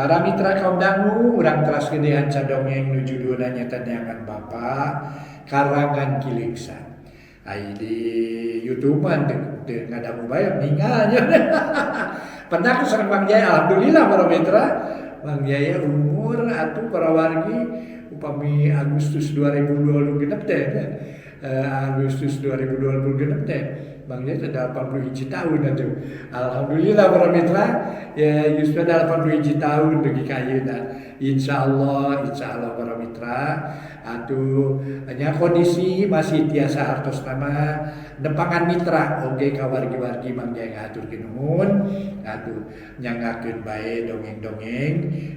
Para mitra kaum dangu, urang teras gedean cadongeng nuju duna nyata neangan Bapa karangan Kiliksan. Ai di YouTube-an de ngadamu bayar ningalnya. Pernah ku sareng Bang Jaya, alhamdulillah para mitra. Bang Jaya umur atuh para wargi upami Agustus 2020 genep teh. Agustus 2020 genep teh. Bang Jaya sudah 81 tahun atuh. Alhamdulillah para mitra, ya sudah 81 tahun bagi kayeuna. Insyaallah para mitra atuh nya kondisi masih tiasa hartos nama nepangan mitra oge ka wargi-wargi Bang Jaya ngaturkeun nuhun atuh nyangakeun bae dongeng-dongeng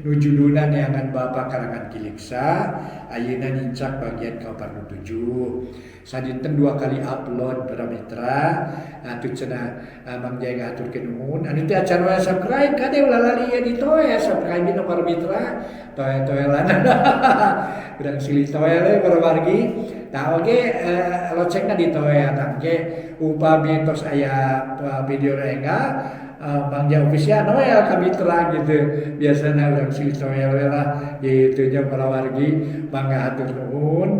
nuju duna neangan Bapa karangan Kiliksa ayeuna nincak bagian ka-47 sadinten 2 kali upload para mitra atuh cenah Bang Jaya ngaturkeun nuhun anu teh acan wae subscribe kade ulah lali ya ditoe subscribe na para mitra toe-toelan urang silih toe para wargi tah oge locengna ditoe atang ge upami tos aya video enggak Bang Jaya official noel ka mitra gitu biasana urang silih toe lah gitu nya para wargi mangga hatur nuhun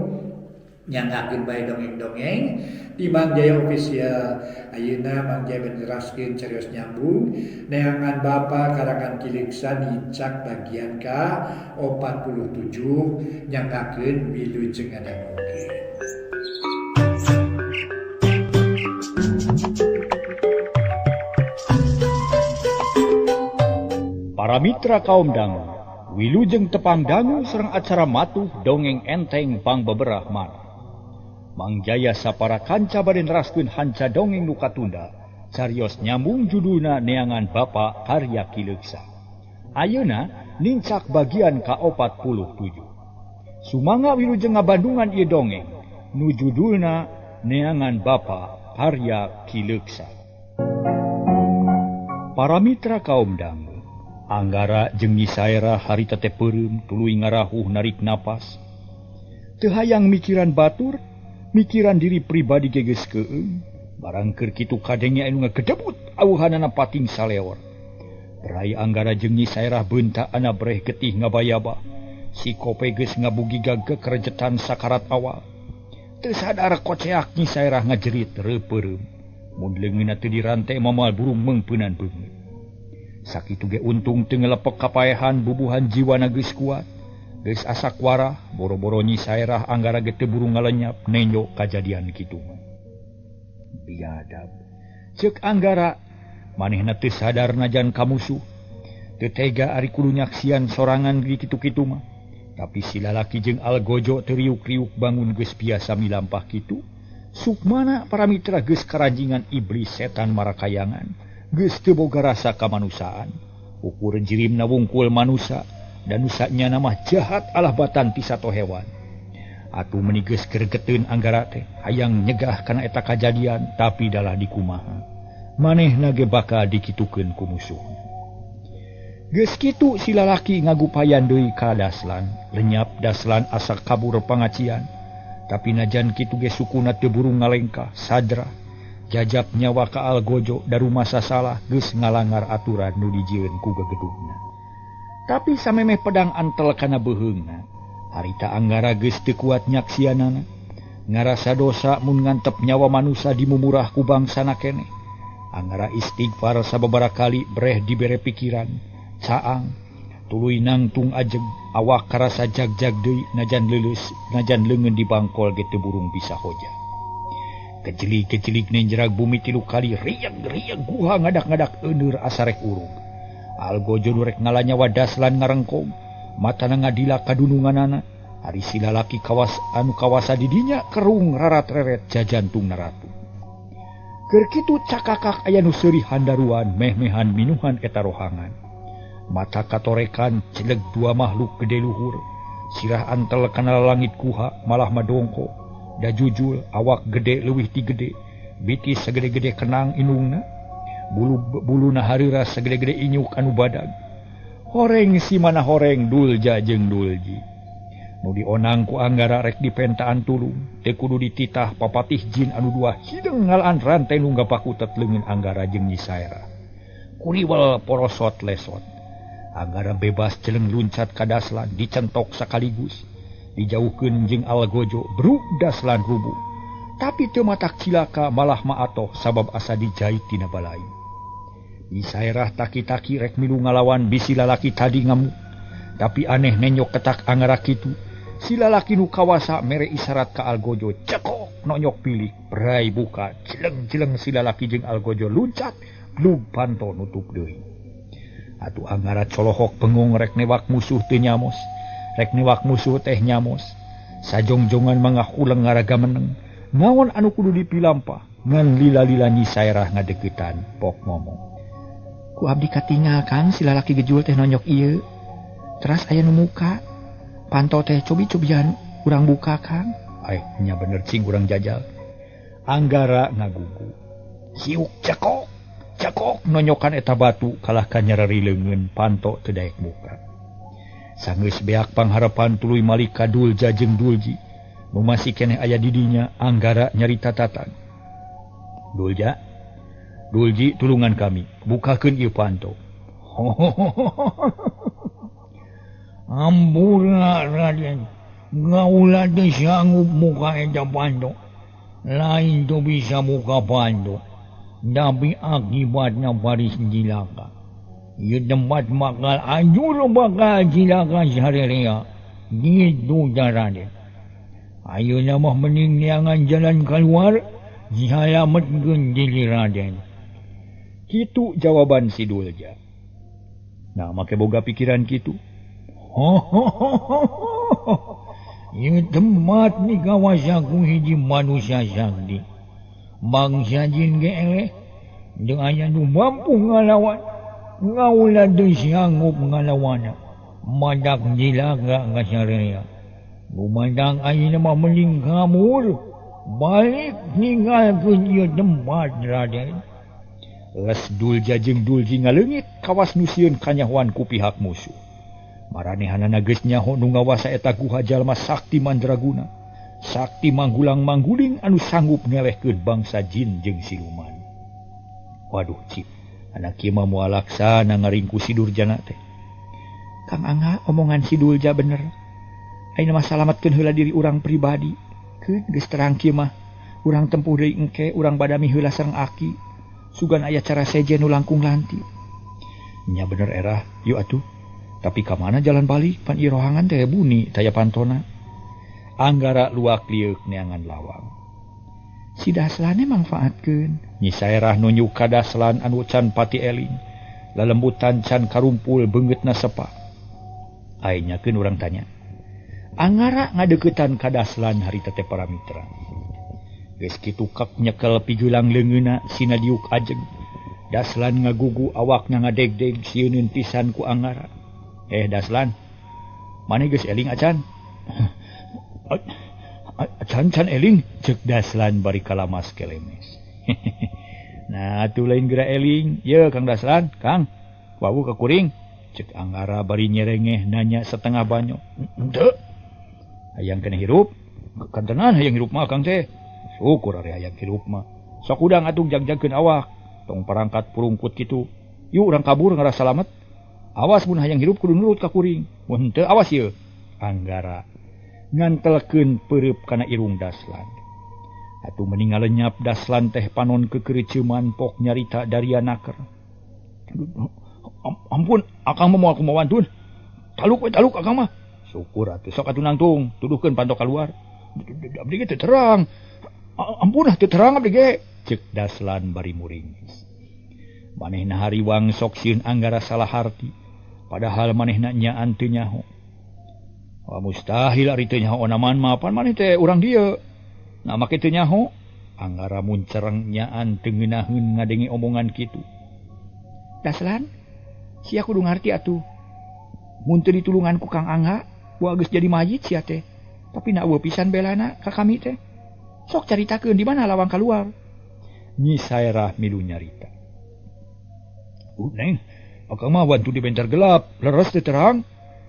nyangakeun bae dongeng-dongeng di Bang Jaya official ayeuna Bang Jaya menjelaskeun carios nyambung neangan Bapa karangan Kiliksa nincak bagian ka 47 nyangakeun wilujeng ngadang oge. Para mitra kaum dangu, wilujeng tepang dangu sareng acara matuh dongeng enteng pangbeberah manah. Mang Jaya sapara kanca bade neraskeun hanca dongeng nu katunda, carios nyambung judulna neangan Bapa karya Kiliksa. Ayeuna nincak bagian ka-47. Sumangga wilujeng ngabandungan ieu dongeng nu judulna neangan Bapa karya Kiliksa. Para mitra kaum dangu, anggara jeung Nyisaera harita teh peureum tuluy ngarahuh narik napas. Teu hayang mikiran batur, mikiran diri pribadi geges keung, barang keur kitu kadenge anu ngagedebut awuhanana pating saleor. Berai anggara jeung Nyisaera beuntaana breh getih ngabayaba, si kope geus ngabugi gagek rejetan sakarat awal. Teu sadar koceak Nyisaera ngajerit reupeureum, mun leungeunna teu dirante mamal burung meungpeunan beungeut. Sakitu ge untung teu ngelepek kapaehan bubuhan jiwana geus kuat. Geus asak warah, boro-boro Nyisaera anggara ge teu buru ngalenyap nenyo kajadian kitu mah. Biadab. Ceuk anggara, manehna teu sadar najan kamusuh. Teu tega ari kudu nyaksian sorangan di kitu-kitu mah. Tapi si lalaki jeung algojo teu riuk-riuk bangun geus biasa milampah kitu. Sukmana para mitra geus karanjingan iblis setan marakayangan. Geus teu boga rasa kamanusaan. Ukur jirimna wungkul manusa. Dan nusanya nama jahat alah batan ti sato hewan. Atuh meuni geus gregeteun anggara teh hayang nyegah kana eta kajadian tapi dalah dikumaha. Manehna ge bakal dikitukeun ku musuhna. Geus kitu si lalaki ngagupayan deui ka daslan, lenyap daslan asa kabur pangacian. Tapi najan kitu ge sukuna teu buru ngalengkah, sadra. Jajab nyawa ka algojo daru masa salah geus ngalanggar aturan nu dijieun ku gegedugna. Tapi samemeh pedang antel kana beheungna, harita anggara geus teu kuat nyaksianana, ngarasa dosa mun ngantep nyawa manusia dimumurah ku bangsana keneh. Anggara istighfar sababaraha kali breh dibere pikiran, caang, tuluy nangtung ajeg, awak karasa jag-jag deui najan leuleus, najan leungeun dibangkol ge teu burung bisa hoja. Kejelig-kejelig nenjerag bumi 3 kali rieg-rieg guha ngadak-ngadak euneur asa rek urug. Algojo rek ngalanyawa daslan ngarengkong, matana ngadila kadununganana, ari si lalaki kawasa didinya kerung rarat-reret jajantungna ratu. Keur kitu cakakak aya nu seurih handaruan meh-mehan minuhan eta rohangan. Mata katorekan celeg 2 makhluk gede luhur, sirah antel kana langit kuha malah madongko, da jujul awak gede leuwih ti gede, bitis sagede-gede kenang inungna. Bulu-buluna harira segede-gede inyuk anu badag. Horeng si mana horeng dulja jeung dulji. Nu dionang ku anggara rek dipentaan tulung, teu kudu dititah papatih jin anu 2 hideung ngalaan rantai nu gapakutet leungeun anggara jeung Nyisaera. Kuriwel porosot lesot. Anggara bebas celeng luncat ka Daslan dicentok sekaligus. Dijauhkeun jeung Algojo bruk Daslan rubuh. Tapi teu matak cilaka malah maatoh sabab asa dijahit tina balai. Isairah taki-taki rek milu ngalawan bisi lalaki tadi ngamuk. Tapi aneh nenyok ketak Anggara kitu. Si lalaki nu kawasa mere isyarat ka Algojo, cekok nonyok pilih, perai buka, cileng-cileng si lalaki jeung Algojo luncat, blug panto nutup deui. Atuh Anggara colohok bengong rek newak musuh teu nyamos, rek newak musuh teh nyamos. Sajongjongan mangah uleng ngaraga meneng, ngawon anu kudu dipilampah, ngan lila-lila Nyi Sairah ngadeukeutan, pok ngomong. Ku abdi katingal Kang si lalaki gejul teh nonyok ieu. Teras aya nu muka. Panto teh cobi-cobian urang buka Kang. Nya bener cing urang jajal. Anggara ngagugu. Siuk cekok nonyokan eta batu kalah ka nyarari leungeun Panto teu daek buka. Sanggeus beak pangharepan tuluy malih ka Dulja jeung Dulji. Nu masih keneh aya di dinya Anggara nyarita tatan. Dulji tulungan kami, bukakeun ieu Panto. Ampura Raden, gaula teu sanggup muka eta Panto. Lain tu bisa muka Panto, tapi akibatna baris jilaka. Ieu tempat bakal anjur bakal jilaka sarerea. Gitu Raden. Ayeuna mah mending neangan jalan keluar, disalametkeun diri Raden. Kitu jawaban si Dulja. Nah, make boga pikiran kitu. Ieu tempat ni kawasaku hiji manusia sakti. Bangsa jin ge eleh, jeung aya nu mampu ngalawan. Ngaula teu sanggup ngalawana. Madak jilaka ka sarerea. Lumandang ayeuna mah mending kamur, balik ninggalkeun ieu tempat Raden. Les Dulja jeung Dulji ngaleungit kawas nu sieun kanyahoan ku pihak musuh. Maranehanana geus nyaho nu ngawasa eta guha jalma sakti mandraguna, sakti manggulang-mangguling anu sanggup ngelehkeun bangsa jin jeung siluman. Waduh cik, anak ieu mah moal laksana ngaringku si Durjana teh. Kang Angga omongan si Dulja bener. Ayeuna mah salametkeun heula diri urang pribadi. Keun geus terang kieu mah urang tempuh deui engke urang badami heula sareng Aki. Sugan aya cara sejen nu langkung lanti. Nya bener erah, yuk atuh. Tapi kamana jalan balik pan ieu rohangan teh buni taya pantona. Anggara luak liuk neangan lawang. Si Daslan mangfaatkeun. Nyi Sairah nunjuk ka Daslan anu can pati eling. Lalembutan can karumpul beungeutna sepa. Ai nyakeun urang tanya. Anggara ngadeuketan ka Daslan harita teh para mitra. Geus kitu kak nyekel pigeulang leungeunna sina diuk ajeng. Daslan ngagugu awakna ngadegdeg sieuneun pisan ku Anggara. Daslan, maneh geus eling acan? Acan eling, ceuk Daslan bari kalamas kelemes. Nah, atuh lain geura eling. Ye Kang Daslan, Kang, wau ka kuring. Ceuk Anggara bari nyerengeh nanya setengah banyo. Henteu. Hayang kena hirup? Kantenan hayang hirup mah Kang teh. Syukur ari hayang hirup mah. Sok udang atuh jag-jagkeun awak. Tong perangkat purungkut kitu. Yuk urang kabur ngarasa salamet. Awas mun hayang hirup kudu nurut ka kuring. Mun teu awas ieu. Anggara ngantelkeun peureub kana irung Daslan. Atuh mening ngalenyap Daslan teh panon kekeureuceuman pok nyarita darianaker. Ampun, akang mah moal kumawantun. Taluk akang mah. Syukur atuh sok atuh nangtung, tuduhkeun panto kaluar. Abdi ge teu terang. Ampun teu terang abdi ge. Ceuk Daslan bari muringis. Manehna hariwang sok sieun Anggara salah harti. Padahal manehna nyaan teu nyaho. Wah mustahil ari teu nyaho onaman mapan maneh teh urang dieu. Na make teu nyaho. Anggara mun cereng nyaan teu ngeunaheun ngadenge omongan kitu. Daslan, sia kudu ngarti atuh. Mun teu ditulungan ku Kang Angga, wa geus jadi mayit sia teh. Tapi na eueuh pisan belana ka kami teh. Sok caritakeun di mana lawang kaluar. Nyi Sairah milu nyarita. Neng, akang mah wantu di bentar gelap, leres teu terang.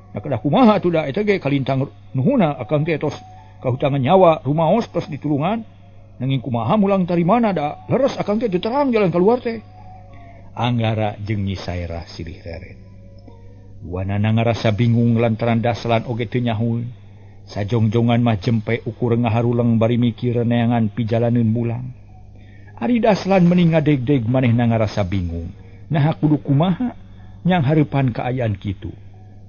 Da kedah kumaha atuh da eta ge kalintang nuhuna akang teh tos kahutangan nyawa rumaos tos ditulungan. Nanging kumaha mulang tari mana da leres akang teh teu terang jalan keluar teh. Anggara jeung Nyi Sairah silih reret. Wanana ngarasa bingung lantaran Daslan oge teu nyahoeun. Sajongjongan mah jempe ukur ngaharuleng bari mikir neangan pijalaneun mulang. Ari Daslan mending ngadeg-deg manehna ngarasa bingung. Nah kudu kumaha nyang hareupan kaayaan kitu.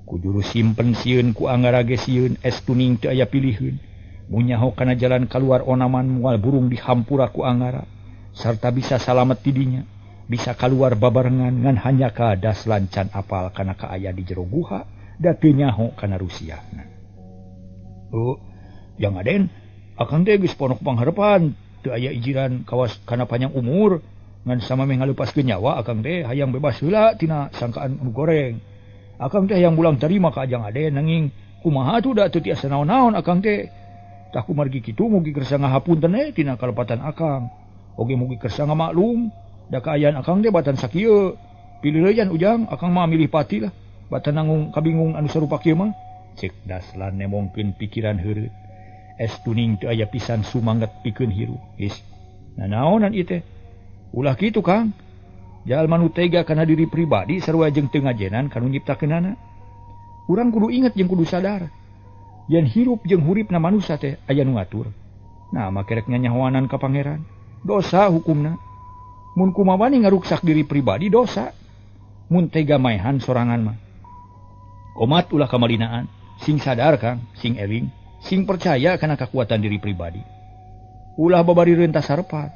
Kujuru simpen sieun ku Anggara ge sieun estuning teu aya piliheun. Munyaho kana jalan kaluar onaman moal burung dihampura ku Anggara sarta bisa salamet ti dinya. Bisa kaluar babarengan ngan hanya ka Daslan can apal kana kaaya di jero guha da teu nyaho kana rusiahna. Oh, yang aden, akang teh geus ponok pangharepan, teu aya ijiran kawas kana panjang umur, ngan sama meh ngalepaskeun nyawa akang teh hayang bebas heula tina sangkaan anu goreng. Akang teh hayang mulang tarima ka ajang aden nanging kumaha tuh da teu tiasa naon-naon akang teh. Tah kumargi kitu mugi kersa ngahapunten tina kalepatan akang. Oge mugi kersa ngamaklum da kaayaan akang teh batan sakieu. Pilih leuyan ujang akang mah milih pati lah. Batan nanggung kabingung anu sarupa kieu mah. Cek Daslan nemongkeun pikiran heureut. Estuning teu aya pisan sumanget pikeun hirup. Is, nanaonan ieu teh? Ulah kitu Kang. Jalma nu tega kana diri pribadi sarua jeung teu ngajenan kanu nyiptakeunana. Urang kudu inget jeung kudu sadar. Yen hirup jeung huripna manusia teh aya nu ngatur. Nah, makerek nyanyahoanan ka pangeran. Dosa hukumna. Mun kumaha wani ngaruksak diri pribadi dosa. Mun tega maehan sorangan mah. Komat ulah kamalinaan. Sing sadar Kang, sing eling, sing percaya kana kekuatan diri pribadi. Ulah babari rentas sarepat.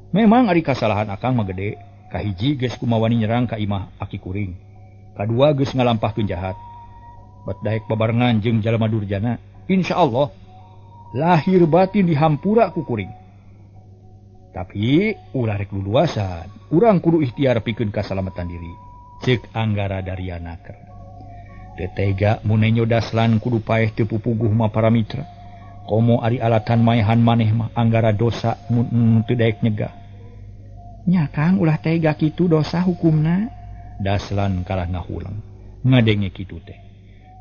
Memang ari kasalahan akang mah gede. Kahiji geus kumawani nyerang ka imah aki kuring. Kadua geus ngalampahkeun jahat. Bet daek babarengan jeung jalma durjana, insyaallah lahir batin dihampura ku kuring. Tapi ulah rek luluasan, urang kudu ikhtiar pikeun kasalamatan diri. Ceuk Anggara Daryanaker. Tetega munenyo Daslan kudu paeh teu pupuguh mah para mitra. Komo ari alatan maehan maneh mah Anggara dosa mun teu daek nyegah. Nya Kang ulah tega kitu dosa hukumna. Daslan kalah ngahulang. Ngadenge kitu teh.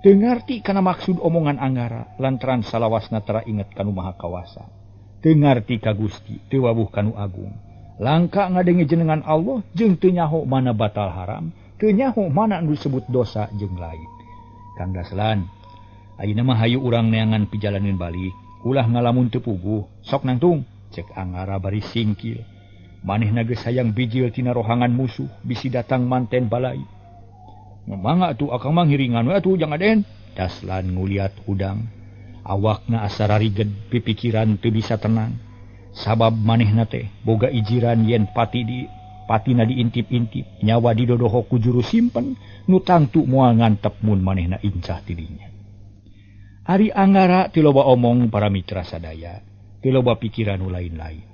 Teu ngarti kana maksud omongan Anggara lantaran salawasna tara inget kanu maha kawasa. Teu ngarti ka Gusti, teu wawuh kanu agung. Langka ngadenge jenengan Allah jeung teu nyaho mana batal haram, teu nyaho mana anu disebut dosa jeung lain. Kang Daslan, ayeuna mah hayu urang neangan pijalaneun balik. Ulah ngalamun teu puguh, sok nangtung, cek Anggara bari singkil. Manehna geus hayang bijil tina rohangan musuh, bisi datang manten balai. Mangga atuh akang mah ngiringan we atuh jang aden. Daslan nguliat hudang. Awakna asa rariged, pipikiran teu bisa tenang. Sabab manehna teh boga ijiran yen patina diintip-intip, nyawa didodoho ku juru simpen, nu tangtu moal ngantep mun manehna incah ti dinya. Ari Anggara teu loba omong para mitra sadaya, teu loba pikiran nu lain-lain.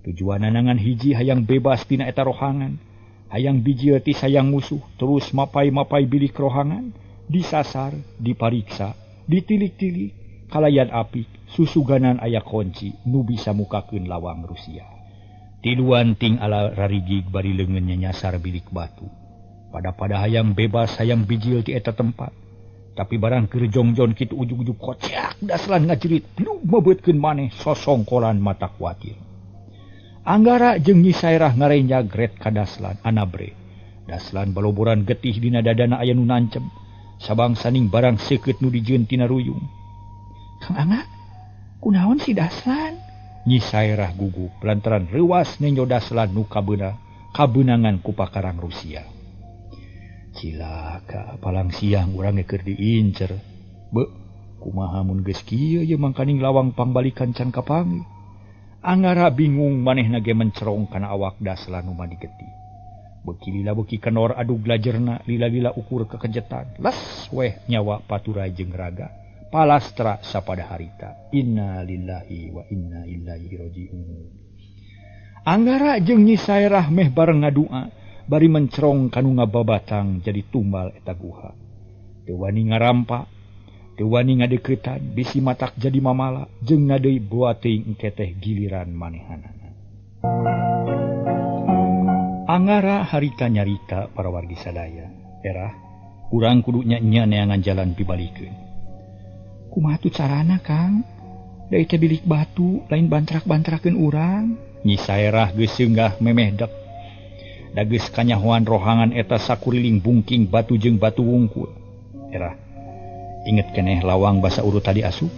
Tujuanna nangan hiji hayang bebas tina eta rohangan, hayang bijil ti sayang musuh, terus mapai-mapai bilik rohangan, disasar, dipariksa, ditilik-tilik, kalayan apik, susuganan aya kunci nu bisa mukakeun lawang Rusia. Tiluan ting ala rarigig bari leungeunnya nyasar bilik batu. Pada hayang bebas hayang bijil ti eta tempat. Tapi barang keur jongjon kitu ujug-ujug kocak Daslan ngajerit nu mebeutkeun maneh sosongkolan mata kuatir. Anggara jeung Nyi Sairah ngarenjag ret ka Daslan anabre. Daslan baloboran getih dina dadana aya nu nancem. Sabang saning barang seukeut nu dijieun tina ruyung. Kang Angga, kunaon si Daslan? Nyi Sairah gugup lantaran reuas nenyo Daslan nu kabeunangan ku pakarang Rusia. Cilaka palang siang urang keur diincer. Be, kumaha mun geus kieu ye mangkaning lawang pangbalikan can kapangi. Anggara bingung manehna ge mencerong kana awak Daslan nu mandi getih. Beuki lila beuki kenor adu glajerna lila-lila ukur kekejetan. Les weh nyawa paturai jeung raga. Palastra sapada harita. Inna lillahi wa inna ilaihi raji'un. Anggara jeung Nyi Sairah meh bareng ngadua bari mencerong kanu ngababatang jadi tumbal eta guha. Teu wani ngarampa, teu wani ngadeuketan, bisi matak jadi mamala jeung nadeui boa teuing engke teh giliran manehanana. Anggara harita nyarita para wargi sadaya. Erah, urang kudu nya neangan jalan pibalikeun. Kumaha tu carana Kang? Da teh bilik batu lain bantrak-bantrakeun urang. Nyi Sairah geus seunggah memeh dek. Da geus kanyahoan rohangan eta sakuriling bungking batu jeung batu wungkul. Era inget keneh lawang basa urut tadi asup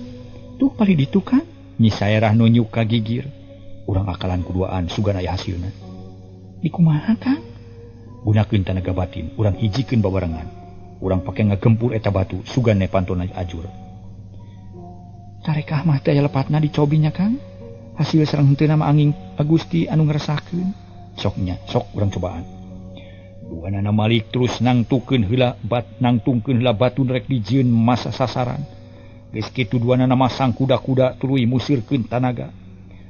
tuh paling ditu kan Nyi Sairah nunjuk ka gigir urang akalan kuduaan sugan aya hasilna di kumaha Kang gunakeun tenaga batin urang hijikeun babarengan urang pake ngagempur eta batu sugan nepantona ajur tarekah mah teh lepatna dicobinya Kang hasil sareng henteu nama angin Agusti anu ngerasakeun sok urang cobaan duanana Malik terus nangtungkeun heula batu rek dijieun masa sasaran geus kitu duanana masang kuda-kuda tuluy musirkeun tanaga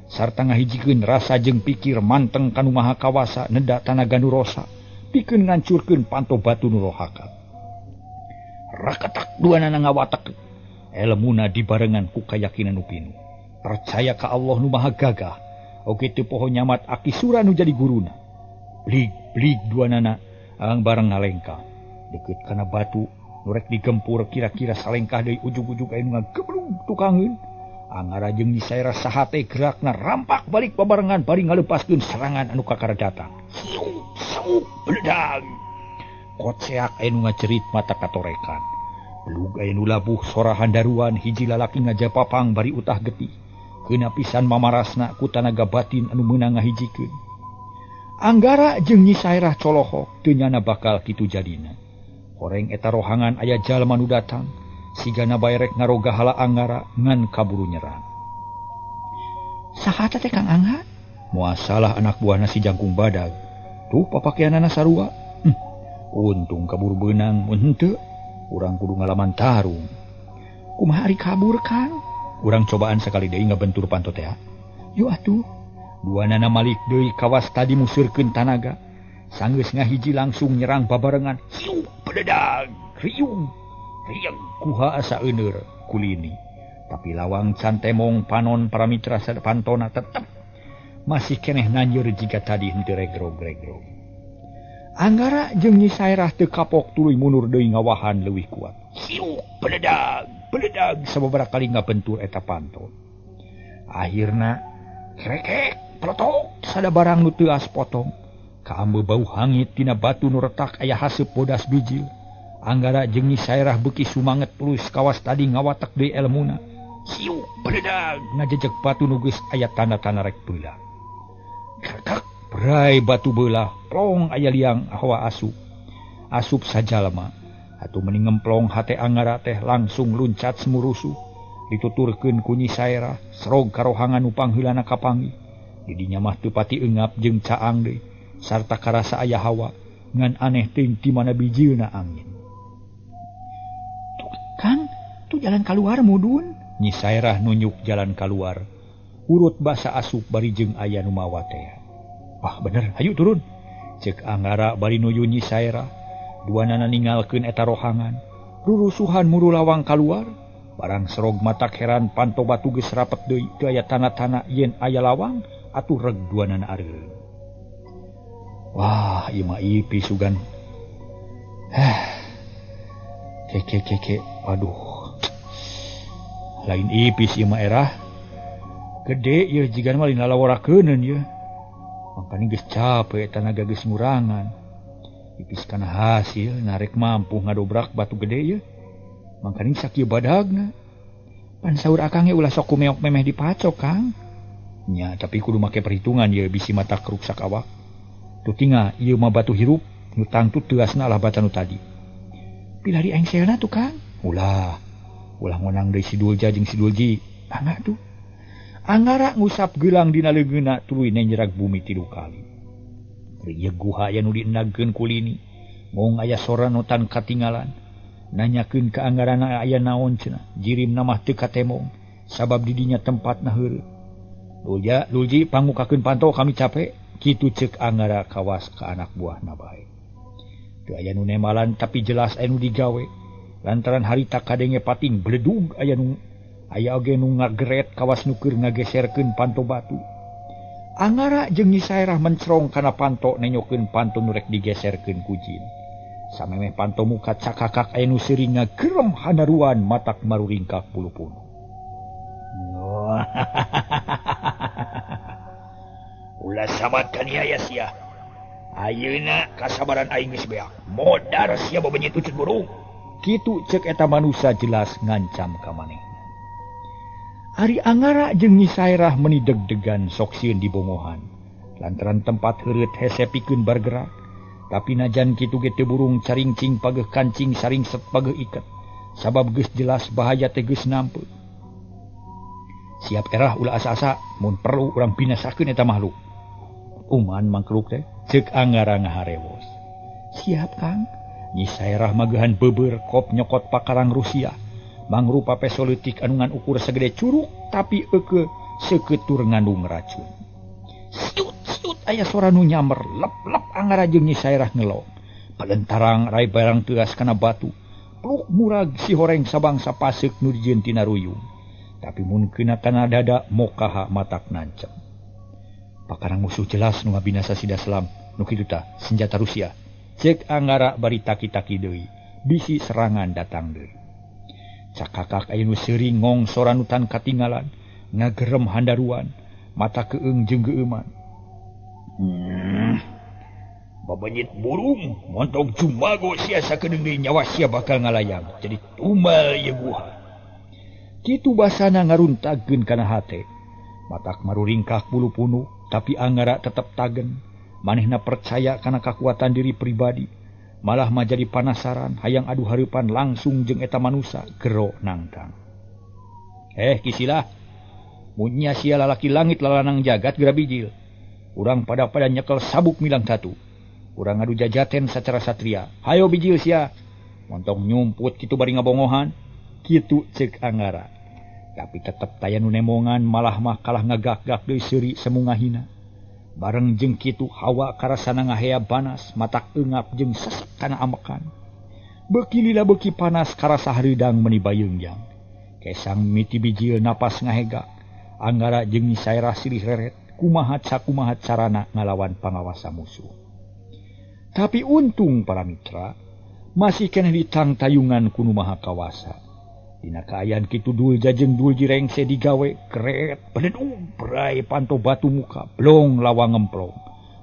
sarta ngahijikeun rasa jeung pikir manteng kanu maha kawasa neda tanaga nu rosa pikeun ngancurkeun panto batu nu rohaka rakatak duanana ngawatek elmuna dibarengan ku kayakinan nu pinu percaya ka Allah nu maha gagah oge teu poho nyamat aki sura nu jadi guruna blig duanana ang bareng ngalengka deket kana batu nurek digempur kira-kira salengkah dari ujung-ujung aya nu ngageblung tukangeun angara jeung Nyi Sairah sahate gerakna rampak balik babarengan bari ngalepaskeun serangan anu kakara datang sauk bledag kotseak aya nu ngacerit mata katorekan belug aya nu labuh sorahan daruan hiji lalaki ngajapapang bari utah getih keuna pisan mamarasna ku tanaga batin anu meunang ngahijikeun anggara jeung Nyi Sairah colohok teu nyana bakal kitu jadina horeng eta rohangan aya jalma nu datang sigana bae rek ngaroga hala anggara ngan kaburu nyerang saha teh Kang Angga moal salah anak buahna si Jangkung Badag tuh papakeanana sarua untung kabur beunang mun henteu urang kudu ngalaman tarung kumaha ari kabur Kang urang cobaan sakali deui ngabentur panto teh yo atuh duanana Malik deui kawas tadi musirkeun tanaga sanggeus ngahiji langsung nyerang babarengan siu pededag riung kuha asa euneur kulini tapi lawang can temong panon para mitra sadapantona tetep masih keneh nanjeur jika tadi henteu regrog-regrog anggara jeung Nyi Sairah teu kapok tuluy mundur deui ngawahan leuwih kuat siu pededag sababaraha kali ngabentur eta panto akhirna krekek plotok sada barang nu teu aspotong kaambe bau hangit tina batu nu retak aya haseup bodas bijil anggara jeung Nyi Sairah beuki sumanget plus kawas tadi ngawatek deui elmuna siu bledag ngajejeg batu nu geus aya tanda-tanda rek beulah kakak berai batu beulah plong aya liang hawa asup sajalma atuh meni ngemplong hate anggara teh langsung luncat semurusuh dituturkeun ku Nyi Sairah serog karohangan nu pangheulana kapangi di dinya mah teu pati eungap jeung caang deui sarta karasa aya hawa ngan aneh teuing ti mana bijilna angin Kang tu jalan keluar mudun Nyi Sairah nunjuk jalan keluar urut basa asup bari jeung aya nu mawa teh wah bener hayu turun ceuk anggara bari nuju Nyi Sairah duanana ninggalkeun eta rohangan rurusuhan muru lawang keluar barang serog matak heran panto batu geus rapet deui teu aya tanda-tanda yen aya lawang atuh reg duanana areuleun wah ieu mah ipi sugan keke aduh lain ipis ieu mah erah gede ieu jigan mah lina laworakeuneun ieu mangkana geus capek tanaga geus ngurangan ipis kana hasil narek mampu ngadobrak batu gede ieu mangkana sakieu badagna pan saur akang ge ulah sok kumeok memeh dipacok Kang nya tapi kudu make perhitungan ieu bisi mata keruksak awak tuh tinga ieu mah batu hirup nu tangtut teasna lah batu nu tadi pilari aing selna tuh Kang ulah ngonang deui si Dulja jeung si Dulji angga tuh anggara ngusap gelang dina leungeunna tuluy nenjerak bumi 3 kali ieu guha aya nu diendagkeun kulini mung aya sora nu tan katinggalan nanyakeun ka anggarana aya naon cenah jirimna mah teu katemong sabab di dinya tempatna heureuh Dulja Dulji pangukakeun panto kami capek kitu ceuk anggara kawas ka anak buahna bae teu aya nu nemalan tapi jelas aya nu digawe lantaran harita kadenge pating bledug aya oge nu ngageret kawas nu keur ngageserkeun panto batu anggara jeung Nyi Sairah mencrong kana panto nenyokeun panto nu rek digeserkeun ku jin samemeh panto muka cakakak aya nu seuring ngagerem hanaruan matak maruringkak bulu-bulu ulah sabat kan ieu sia ayeuna kasabaran aing geus beak modar sia babenyi tucut burung Kitu cek eta manusia jelas ngancam ka manehna. Ari Anggara jeung Nyi Sairah meuni deg-degan sok sieun dibongohan. Lantaran tempat heureut hese pikeun bergerak. Tapi najan kitu ge teu burung caringcing pageuh kancing saringset pageuh iket. Sabab geus jelas bahaya teh geus nampeuk. Siap erah ulah asa-asa mun perlu urang binasakeun eta makhluk. Uman mangkeluk teh ceuk Anggara ngaharewos. Siap Kang. Nyi Sairah magehan beubeur kop nyokot pakarang Rusia. Mangrupa pesolitik anu ngan ukur segede curug tapi eukeul seuketur ngandung racun. Stut aya suara nu nyamber lep Anggara jeung Nyi Sairah ngelong. Palentarang rai barang teuas kana batu. Peluk murag si horeng sabangsa paseuk nu dijieun tina ruyung. Tapi mun keuna kana dada mokaha matak nancem. Pakarang musuh jelas nu ngabinasa sida selam nu kitu tah senjata Rusia. Cek Anggara bari taki-taki deui. Bisi serangan datang deui. Cakakak aya nu seuring ngong soranutan katinggalan, ngagerem handaruan, mata keung jeung geueuman. Babanyit burung, montong jumago sia sakedeung deui nyawa sia bakal ngalayang. Jadi tumbal ieu guha. Kitu basana ngaruntagkeun kana hate. Matak maruringkah bulu-punu, tapi Anggara tetep tagen. Manehna percaya kana kakuatan diri pribadi. Malah mah jadi panasaran hayang adu hareupan langsung jeung eta manusia gero nangtang. Kisilah. Mun nya sia lalaki langit lalanang jagat geura bijil. Urang pada nyekel sabuk milang tatu. Urang adu jajaten sacara satria. Hayo bijil sia. Montong nyumput kitu bari ngabongohan. Kitu ceuk Anggara. Tapi tetep taya nu nemongan malah mah kalah ngagak-gak deui seuri semungahina. Bareng jeung kitu hawa karasana ngahea banas, matak eungap jeung sesek kana amekan. Beuki lila beuki panas karasa hareudang meuni bayeungjang. Kesang miti bijil napas ngahegak. Anggara jeung Nyi Sairah silih reret kumaha carana ngalawan pangawasa musuh. Tapi untung para mitra masih keneh ditangtayungan ku nu maha kawasa. Dina kaayaan kitu dul jajeng dul jirengse digawe keret pededung berai panto batu muka blong lawang ngemplong.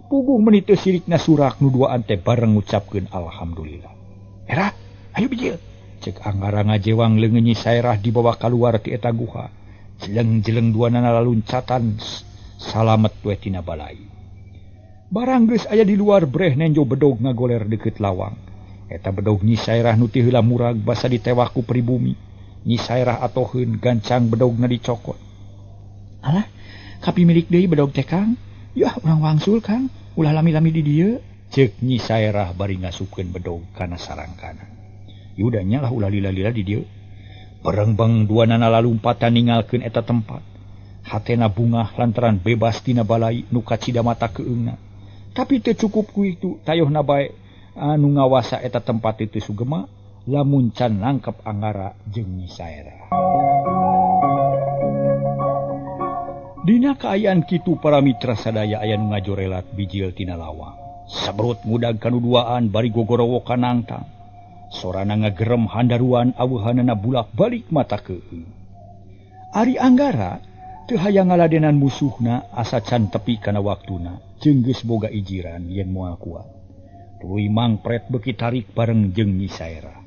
Puguh meuni teu sirikna surak nu duaan teh bareng ngucapkeun alhamdulillah. Era, ayo bijil. Cek Anggara ngajewang leungeun Nyi Sairah dibawa kaluar ti eta guha. Jeleng-jeleng duanana laluncatan salamet we tina balai. Barang geus aya di luar breh nenjo bedog ngagoler deukeut lawang. Eta bedog Nyi Sairah nu ti heula murag basa ditewak ku pribumi. Nyi Sairah atoheun gancang bedogna dicokot. Alah, kapi milik deui bedog teh Kang. Yah, urang wangsul Kang, ulah lami-lami di dieu. Ceuk Nyi Sairah bari ngasupkeun bedog kana sarangkana. Yuda nya lah ulah lila-lila di dieu. Berengbeng duanana lalumpatan ninggalkeun eta tempat. Hatena bungah lantaran bebas tina balai nu kacida mata keungna. Tapi teu cukup ku itu, tayohna bae anu ngawasa eta tempat itu sugema. Lamun can nangkep Anggara jeung Nyi Sairah. Dina kaayaan kitu para mitra sadaya aya nu ngajorelat bijil tina lawang. Sabrut ngudag kanu duaan bari gogorowo ka nangtang. Sorana ngagerem handaruan aweuhanana bulak-balik mata keung. Ari Anggara teu hayang ngaladenan musuhna asa can tepi kana waktuna jeung geus boga ijiran yen moal kuat. Tuluy mangpret beuki tarik bareng jeung Nyi Sairah.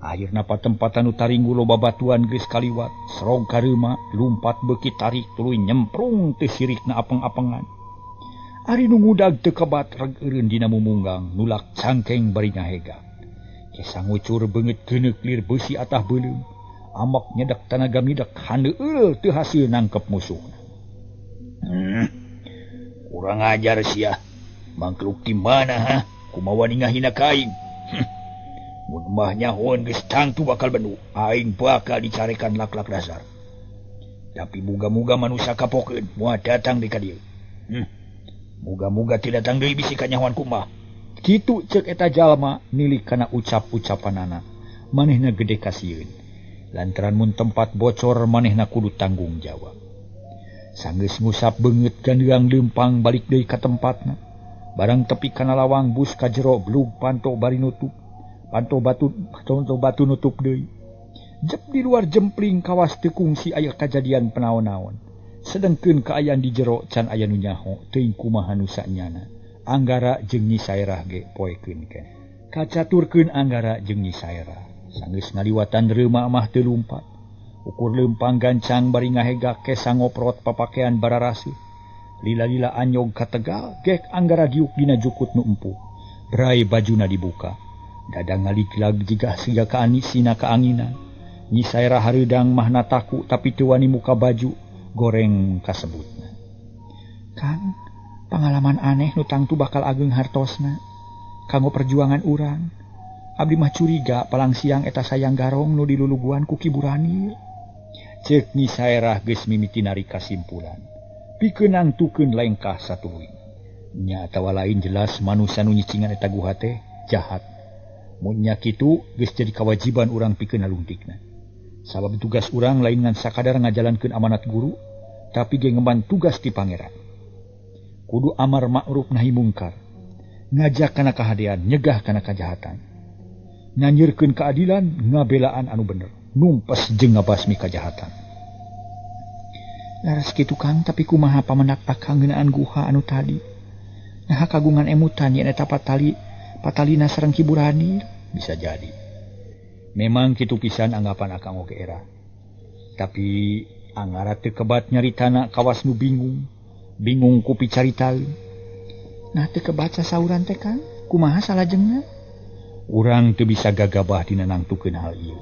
Akhirna patempatan nu taringgu loba batuan geus kaliwat, serong kareuma lumpat beuki tarik tuluy nyemprung teu sirikna apeng-apengan. Ari nu ngudag teu kebat reg eureun dina mumunggang, nulak cangkeng bari ngahegak. Kesang ngucur beungeut geuneuk lir beusi atah beuleum, amek nyedak tanaga midek handeueul teu hasil nangkep musuhna. Kurang ajar sia, mangkeluk di mana ha? Kumaha ningahina ka aing? Mun mah nyahoan geus tangtu bakal benu, aing bakal dicarekan laklak dasar. Tapi muga-muga manusia kapokeun moal datang di ka dieu. Muga-muga teu datang deui bisi ka nyahoan kumaha. Kitu ceuk eta jalma nilik kana ucap-ucapanana. Manehna gede kasieun. Lantaran mun tempat bocor manehna kudu tanggung jawab. Sanggeus ngusap beungeut gandeang leumpang balik deui ka tempatna. Barang tepi kana lawang bus ka jero blug panto bari nutup. Panto batu nutup deui. Jep di luar jempling kawas teu kungsi aya kajadian penaon-naon. Sedengkeun kaayaan di jero can aya nu nyaho teuing kumaha nu sanyana. Anggara jeung Nyi Sairah ge poekeun keneh. Kacaturkeun Anggara jeung Nyi Sairah. Sanggeus ngaliwatan reuma mah teu lumpat. Ukur leumpang gancang bari ngahegak ke sangoprot papakean bararasi. Lila-lila anyog ka Tegal, gek anggara giuk dina jukut nu empuh. Berai bajuna dibuka. Dadang ngaliklag jigah siga ka anisina kaanginan. Nyi Sairah hareudang mah nataku tapi teu wani muka baju goreng kasebutna. Kang, pengalaman aneh nu tangtu bakal ageng hartosna. Kanggo perjuangan urang. Abdi mah curiga palang siang eta sayang garong nu diluluguan ku Ki Buranil. Ceuk Nyi Sairah geus mimiti nari kasimpulan. Pikeun nangtukeun lengkah satuluy. Nya atawa lain jelas manusia nu nyicingan eta guha teh jahat. Mun nya kitu geus jadi kewajiban urang pikeun nalungtikna. Sabab tugas urang lain ngan sakadar ngajalankeun amanat guru, tapi ge ngemban tugas ti pangeran. Kudu amar ma'ruf nahi mungkar. Ngajak kana kahadean, nyegah kana kajahatan. Nanyirkeun keadilan, ngabelaan anu bener. Numpes jeung ngabasmi kajahatan. Laras kitu Kang, tapi kumaha pamendak akang ngeunaan guha anu tadi. Nah kagungan emutan yen eta patalina sareng Ki Buranil bisa jadi. Memang kitu pisan anggapan akang oge era. Tapi angara teu kebat nyaritana kawas nu bingung ku picaritaeun. Nah teu kebaca sauran teh Kang, kumaha salajengna? Urang teu bisa gagabah dina nangtukeun hal ieu.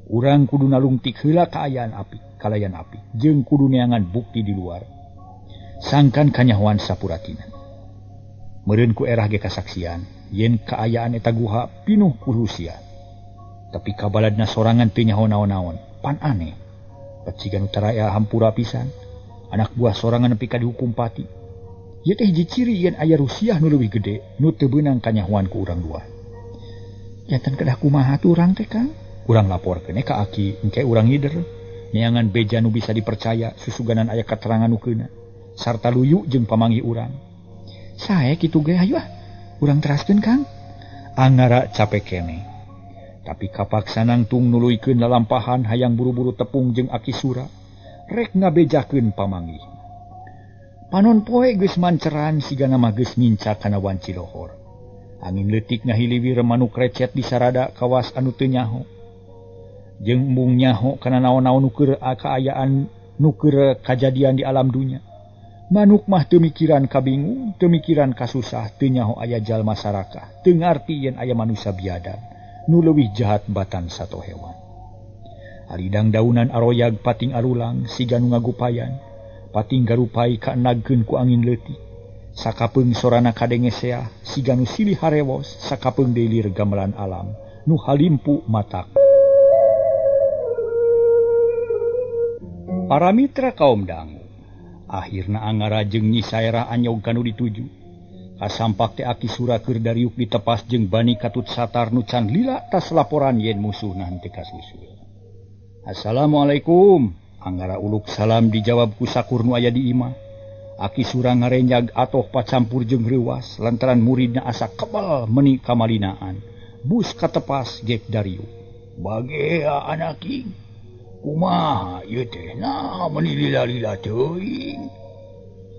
Urang kudu nalungtik heula kalayan api, jeung kudu neangan bukti di luar. Sangkan kanyahoan sapuratina. Meureun ku erah ge kasaksian, yen kaayaan eta guha pinuh ku rusia. Tapi kabaladna sorangan teu nyaho naon-naon, pan aneh. Pacigan utaraya hampura pisan, anak buah sorangan nepi ka dihukum pati. Ieu teh hiji ciri yen aya Rusiah nu leuwih gede, nu teu beunang kanyahoan ku urang dua. Janten kedah kumaha tu urang teh Kang? Urang laporkeun ka Aki, engke urang hider. Neangan beja nu bisa dipercaya, susuganan aya katerangan nu keuna. Sarta luyu jeung pamanggi urang. Sae kitu ge hayu urang teraskeun Kang. Angara capek keneh. Tapi kapaksa nangtung nuluykeun lalampahan hayang buru-buru tepung jeung Aki Sura. Rek ngabejakeun pamanggi. Panon poe geus manceran sigana mah geus ngincak kana wanci lohor. Angin leutik ngahiliwir manuk recet di sarada kawas anu teu nyaho. Jeung embung nyaho kana naon-naon nu keur kaayaan nu keur kajadian di alam dunya. Manuk mah teu mikiran kabingung, teu mikiran kasusah, teu nyaho aya jalma sarakah, teu ngarti yen aya manusia biadab nu leuwih jahat batan sato hewan. Alidang daunan aroyag pating arulang siga nu ngagupayan, pating garupay kaenagkeun ku angin leutik. Sakapeung sorana kadenge seah, siga nu silih harewos, sakapeung deui gamelan alam, nu halimpu matak. Para mitra kaum dangu, akhirna angara jeung Nyi Sairah anyog kanu dituju. Kasampak teh Aki Sura keur dariuk ditepas jeung Bani Katut Satar nu can lila tas laporan yen musuhna henteu kasusul. Assalamualaikum, angara uluk salam dijawab ku sakur nu aya di imah. Aki Sura ngarenjag atoh pacampur jeung reuwas lantaran muridna asa kebal meuni kamalinaan. Bus katepas gek dariuk. Bagea anaki, kumaha ieu teh na meuni lila-lila teuing.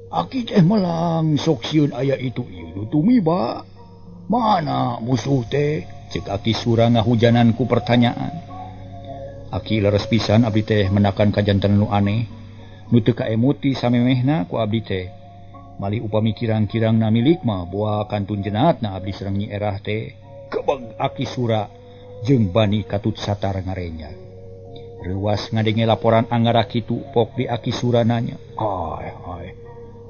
Aki teh melang sok sieun aya itu ieu tumiba. Mana musuh teh? Cek Aki Sura ngahujanan ku pertanyaan. Aki leres pisan abdi teh menakan kajanten nu aneh. Nu teu kaemuti samemehna ku abdi teh. Malih upami kirang-kirangna milik mah boa kantun jenaatna abdi sareng Nyi Erah teh. Kebeg Aki Sura jeung Bani Katut Satar ngarenjag. Reuwas ngadenge laporan angara kitu pok di Aki Sura nanya. Ai.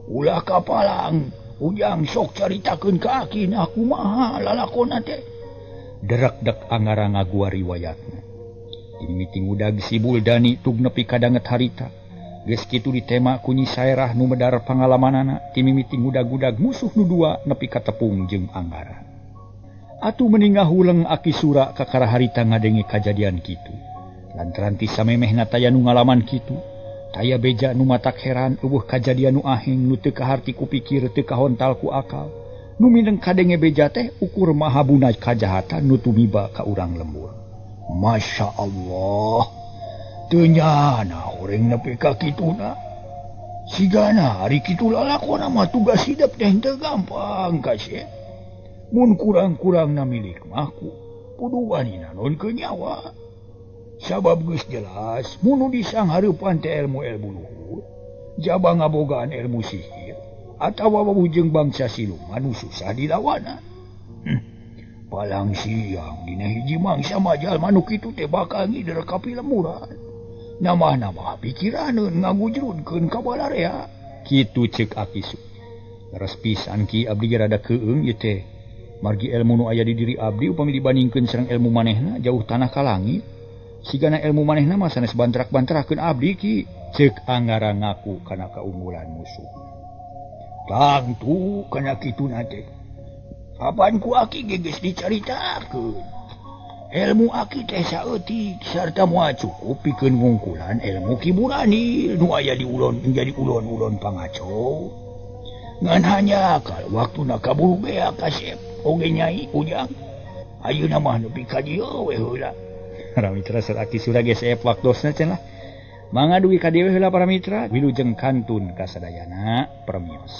Ulah kapalang, ujang sok caritakeun ka Aki na kumaha lalakonna teh. Derak-dek angara ngagua riwayatna. Di miting udag si Buldani tug nepi ka danget harita. Geus kitu ditema ku Nyi Sairah nu medar pangalamanana ti mimiting udag-udag musuh nu dua nepi ka tepung jeung angara. Atuh mending ngahuleng Aki Sura ka karaharita ngadenge kajadian kitu. Lantaran ti samemehna taya nu ngalaman kitu, taya beja nu matak heran eueuh kajadian nu aheng nu teu kaharti kupikir teu kahontal ku akal. Nu mindeng kadenge beja teh ukur mahabuna kajahatan nu tumiba ka urang lembur. Masya Allah, teu nyana horeng nepi ka kituna. Sigana ari kitu lalakona mah tugas hidup teh teu gampang kasih. Mun kurang-kurangna milik mahku, puduanina non ke nyawa. Sabab geus jelas munu disang hareupan teh ilmu-ilmu luhur, jaba ngabogaan ilmu sihir atawa wawujeng bangsa siluman nu susah dilawanan. Palang siang dina hiji mangsa majal manuk itu teh bakal ngider ka pilemuran. Nama-nama pikiraneun ngagujrudkeun ka balarea. Kitu ceuk Akisu. Leres pisan ki abdi ge rada keueung ieu teh. Margi ilmu nu aya di diri abdi upami dibandingkeun sareng ilmu manehna jauh tanah ka langit. Sigana ilmu manehna mah sanes bantrak-bantrakeun abdi ki, ceuk Anggara ngaku kana kaunggulan musuh. Tangtu kana kituna teh. Apaan ku Aki geus dicaritakeun. Ilmu Aki teh saeutik sarta moal cukup pikeun ngungkulan ilmu Ki Burani nu aya di ulon menjadi ulon-ulon pangaco. Ngan hanya kal waktuna kaburu bea kasep oge nyai ujang. Ayeuna mah nepi ka dieu we heula. Para mitra Sir Aki surah gesep waktosna cenah. Mangga dugi ka dieu heula para mitra, wilujeng kantun kasadayana permios.